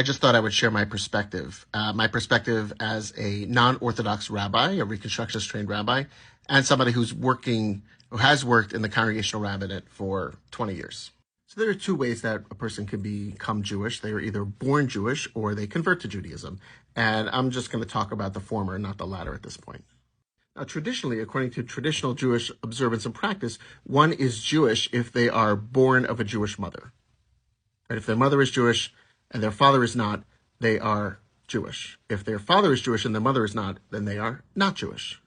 I just thought I would share my perspective. My perspective as a non-Orthodox rabbi, a Reconstructionist trained rabbi, and somebody who has worked in the Congregational Rabbinate for 20 years. So there are two ways that a person can become Jewish. They are either born Jewish or they convert to Judaism. And I'm just going to talk about the former, not the latter at this point. Now, traditionally, according to traditional Jewish observance and practice, one is Jewish if they are born of a Jewish mother. Right? If their mother is Jewish and their father is not, they are Jewish. If their father is Jewish and their mother is not, then they are not Jewish.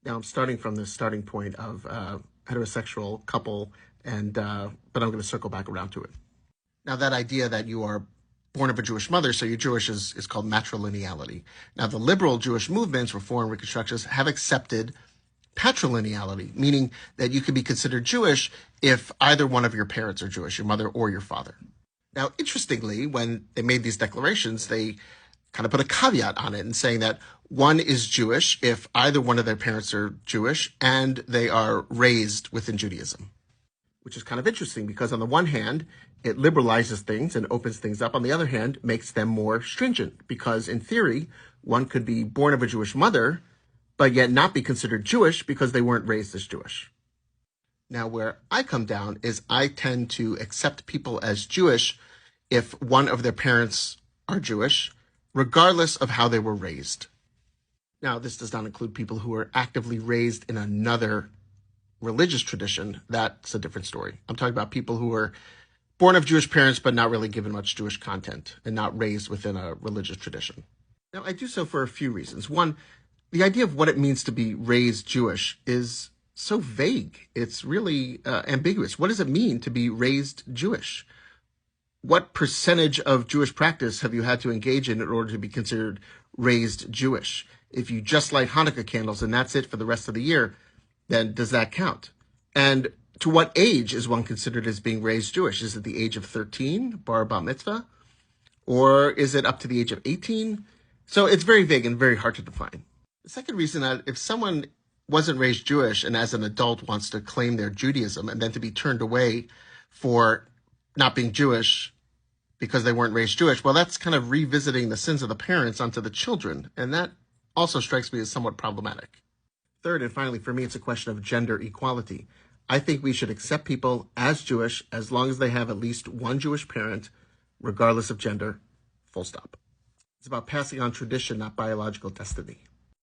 Now, I'm starting from the starting point of heterosexual couple, but I'm going to circle back around to it. Now, that idea that you are born of a Jewish mother, so you're Jewish, is called matrilineality. Now, the liberal Jewish movements, Reform, Reconstructionists, have accepted patrilineality, meaning that you could be considered Jewish if either one of your parents are Jewish, your mother or your father. Now, interestingly, when they made these declarations, they kind of put a caveat on it and saying that one is Jewish if either one of their parents are Jewish and they are raised within Judaism, which is kind of interesting because on the one hand, it liberalizes things and opens things up. On the other hand, makes them more stringent because in theory, one could be born of a Jewish mother, but yet not be considered Jewish because they weren't raised as Jewish. Now, where I come down is I tend to accept people as Jewish if one of their parents are Jewish, regardless of how they were raised. Now, this does not include people who are actively raised in another religious tradition. That's a different story. I'm talking about people who are born of Jewish parents, but not really given much Jewish content and not raised within a religious tradition. Now, I do so for a few reasons. One, the idea of what it means to be raised Jewish is so vague. It's really ambiguous. What does it mean to be raised Jewish? What percentage of Jewish practice have you had to engage in order to be considered raised Jewish? If you just light Hanukkah candles and that's it for the rest of the year, then does that count? And to what age is one considered as being raised Jewish? Is it the age of 13, bar bat mitzvah? Or is it up to the age of 18? So it's very vague and very hard to define. The second reason that if someone wasn't raised Jewish and as an adult wants to claim their Judaism and then to be turned away for not being Jewish because they weren't raised Jewish, well, that's kind of revisiting the sins of the parents onto the children. And that also strikes me as somewhat problematic. Third, and finally, for me, it's a question of gender equality. I think we should accept people as Jewish as long as they have at least one Jewish parent, regardless of gender, full stop. It's about passing on tradition, not biological destiny.